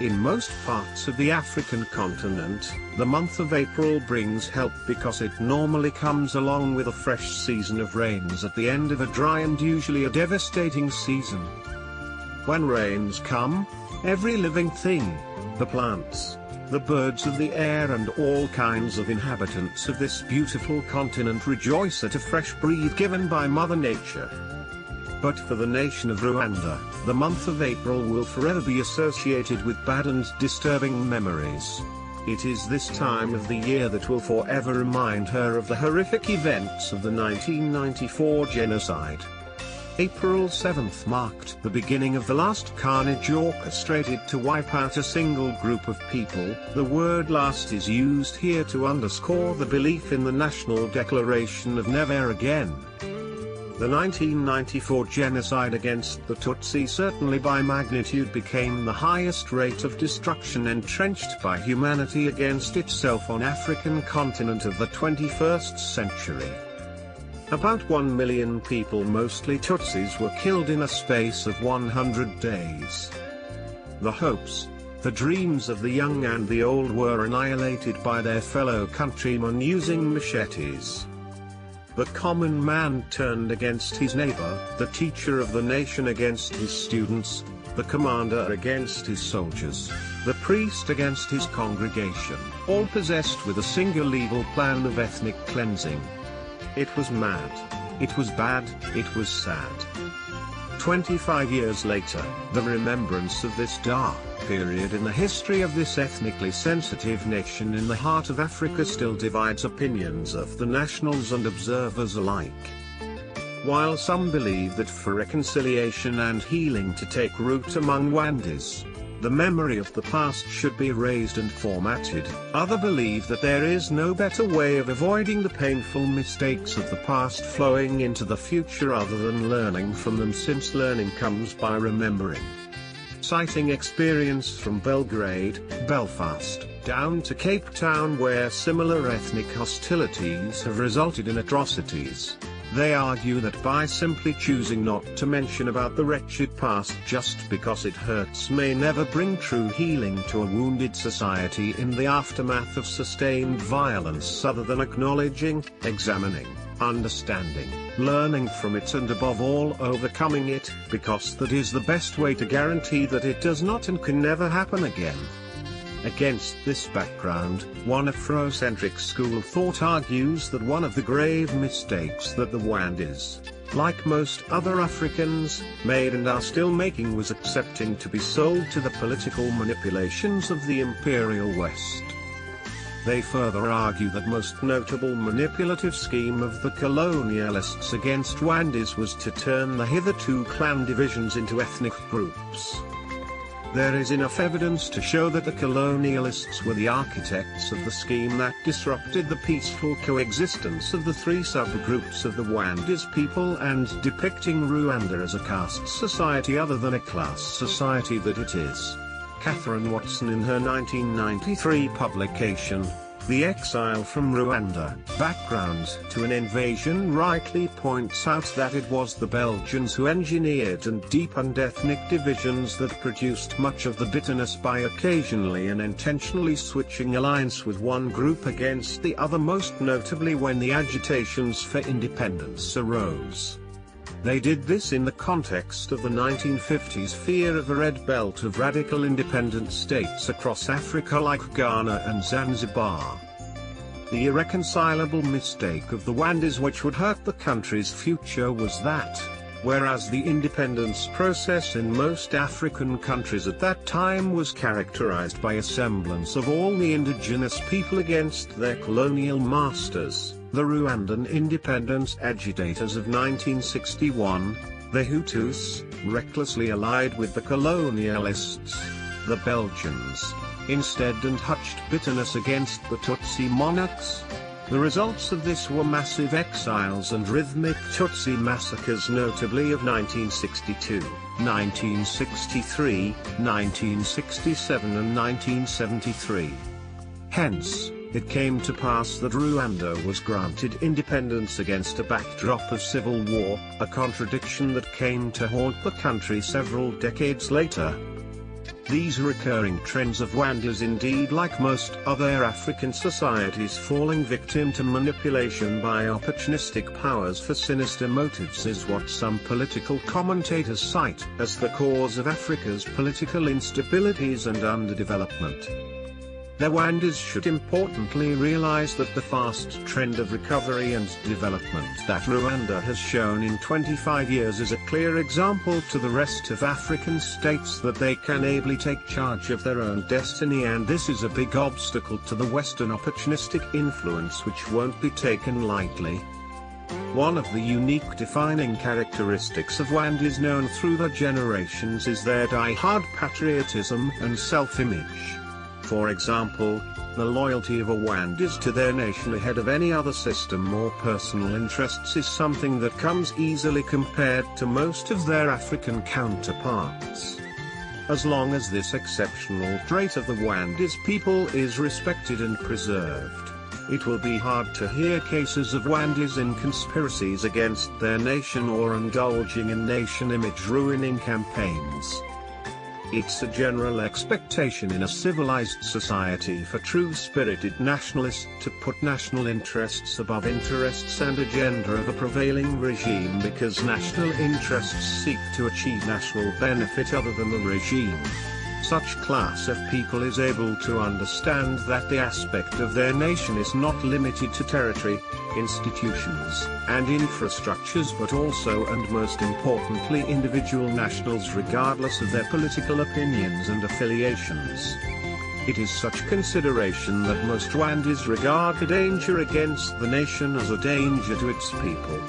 In most parts of the African continent, the month of April brings help because it normally comes along with a fresh season of rains at the end of a dry and usually a devastating season. When rains come, every living thing, the plants, the birds of the air and all kinds of inhabitants of this beautiful continent rejoice at a fresh breath given by Mother Nature. But for the nation of Rwanda, the month of April will forever be associated with bad and disturbing memories. It is this time of the year that will forever remind her of the horrific events of the 1994 genocide. April 7th marked the beginning of the last carnage orchestrated to wipe out a single group of people. The word last is used here to underscore the belief in the National Declaration of Never Again. The 1994 genocide against the Tutsi certainly by magnitude became the highest rate of destruction entrenched by humanity against itself on African continent of the 21st century. About 1 million people, mostly Tutsis, were killed in a space of 100 days. The hopes, the dreams of the young and the old were annihilated by their fellow countrymen using machetes. The common man turned against his neighbor, the teacher of the nation against his students, the commander against his soldiers, the priest against his congregation, all possessed with a single evil plan of ethnic cleansing. It was mad, it was bad, it was sad. 25 years later, the remembrance of this dark period in the history of this ethnically sensitive nation in the heart of Africa still divides opinions of the nationals and observers alike. While some believe that for reconciliation and healing to take root among Rwandese, the memory of the past should be erased and formatted, others believe that there is no better way of avoiding the painful mistakes of the past flowing into the future other than learning from them, since learning comes by remembering. Citing experience from Belgrade, Belfast, down to Cape Town where similar ethnic hostilities have resulted in atrocities, they argue that by simply choosing not to mention about the wretched past just because it hurts may never bring true healing to a wounded society in the aftermath of sustained violence other than acknowledging, examining, understanding, learning from it and above all overcoming it, because that is the best way to guarantee that it does not and can never happen again. Against this background, one Afrocentric school of thought argues that one of the grave mistakes that the Rwandese, like most other Africans, made and are still making was accepting to be sold to the political manipulations of the Imperial West. They further argue that most notable manipulative scheme of the colonialists against Rwandese was to turn the hitherto clan divisions into ethnic groups. There is enough evidence to show that the colonialists were the architects of the scheme that disrupted the peaceful coexistence of the three subgroups of the Rwandese people and depicting Rwanda as a caste society other than a class society that it is. Catherine Watson, in her 1993 publication, The Exile from Rwanda, Background to an Invasion, rightly points out that it was the Belgians who engineered and deepened ethnic divisions that produced much of the bitterness by occasionally and intentionally switching alliance with one group against the other, most notably when the agitations for independence arose. They did this in the context of the 1950s fear of a red belt of radical independent states across Africa like Ghana and Zanzibar. The irreconcilable mistake of the Rwandese which would hurt the country's future was that, whereas the independence process in most African countries at that time was characterized by a semblance of all the indigenous people against their colonial masters, the Rwandan independence agitators of 1961, the Hutus, recklessly allied with the colonialists, the Belgians, instead and hutched bitterness against the Tutsi monarchs. The results of this were massive exiles and rhythmic Tutsi massacres, notably of 1962, 1963, 1967 and 1973. Hence, it came to pass that Rwanda was granted independence against a backdrop of civil war, a contradiction that came to haunt the country several decades later. These recurring trends of Rwanda is indeed, like most other African societies, falling victim to manipulation by opportunistic powers for sinister motives, is what some political commentators cite as the cause of Africa's political instabilities and underdevelopment. The Rwandans should importantly realize that the fast trend of recovery and development that Rwanda has shown in 25 years is a clear example to the rest of African states that they can ably take charge of their own destiny, and this is a big obstacle to the Western opportunistic influence which won't be taken lightly. One of the unique defining characteristics of Rwandans known through the generations is their die-hard patriotism and self-image. For example, the loyalty of Rwandans to their nation ahead of any other system or personal interests is something that comes easily compared to most of their African counterparts. As long as this exceptional trait of the Rwandese people is respected and preserved, it will be hard to hear cases of Rwandans in conspiracies against their nation or indulging in nation image-ruining campaigns. It's a general expectation in a civilized society for true-spirited nationalists to put national interests above interests and agenda of a prevailing regime, because national interests seek to achieve national benefit other than the regime. Such class of people is able to understand that the aspect of their nation is not limited to territory, institutions, and infrastructures, but also and most importantly individual nationals, regardless of their political opinions and affiliations. It is such consideration that most Rwandans regard the danger against the nation as a danger to its people.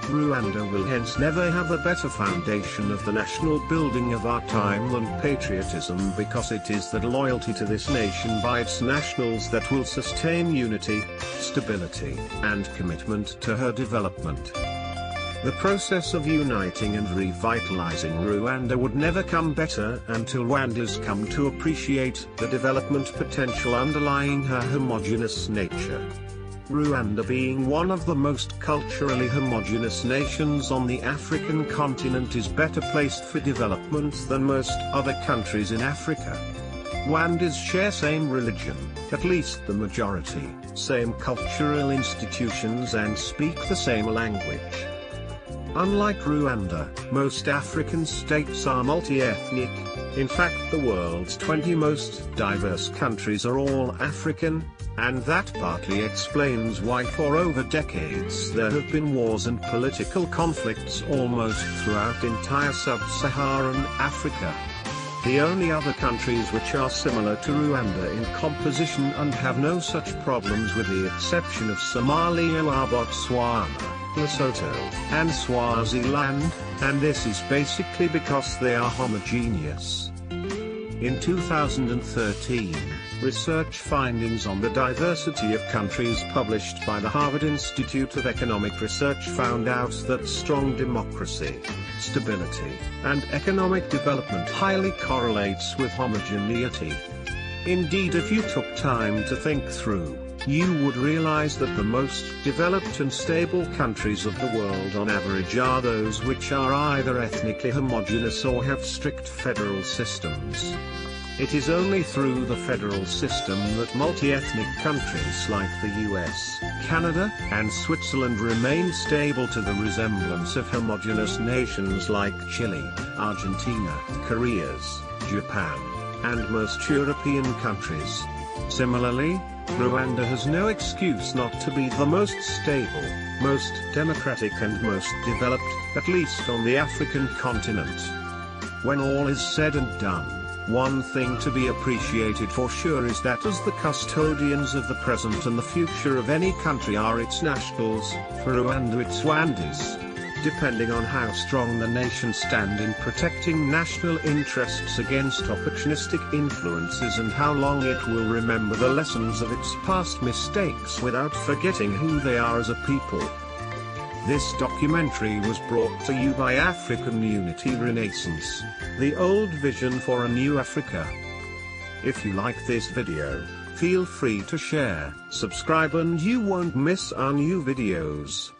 Rwanda will hence never have a better foundation of the national building of our time than patriotism, because it is that loyalty to this nation by its nationals that will sustain unity, stability, and commitment to her development. The process of uniting and revitalizing Rwanda would never come better until Rwandans come to appreciate the development potential underlying her homogeneous nature. Rwanda, being one of the most culturally homogeneous nations on the African continent, is better placed for development than most other countries in Africa. Rwandans share same religion, at least the majority, same cultural institutions, and speak the same language. Unlike Rwanda, most African states are multi-ethnic. In fact, the world's 20 most diverse countries are all African, and that partly explains why for over decades there have been wars and political conflicts almost throughout entire sub-Saharan Africa. The only other countries which are similar to Rwanda in composition and have no such problems, with the exception of Somalia, are Botswana, Lesotho, and Swaziland, and this is basically because they are homogeneous. In 2013, research findings on the diversity of countries published by the Harvard Institute of Economic Research found out that strong democracy, stability, and economic development highly correlates with homogeneity. Indeed, if you took time to think through, you would realize that the most developed and stable countries of the world on average are those which are either ethnically homogeneous or have strict federal systems. It is only through the federal system that multi-ethnic countries like the US, Canada, and Switzerland remain stable to the resemblance of homogeneous nations like Chile, Argentina, Korea, Japan, and most European countries. Similarly, Rwanda has no excuse not to be the most stable, most democratic, and most developed, at least on the African continent. When all is said and done, one thing to be appreciated for sure is that as the custodians of the present and the future of any country are its nationals, for Rwanda it's Rwandans. Depending on how strong the nation stand in protecting national interests against opportunistic influences, and how long it will remember the lessons of its past mistakes without forgetting who they are as a people. This documentary was brought to you by African Unity Renaissance, the old vision for a new Africa. If you like this video, feel free to share, subscribe, and you won't miss our new videos.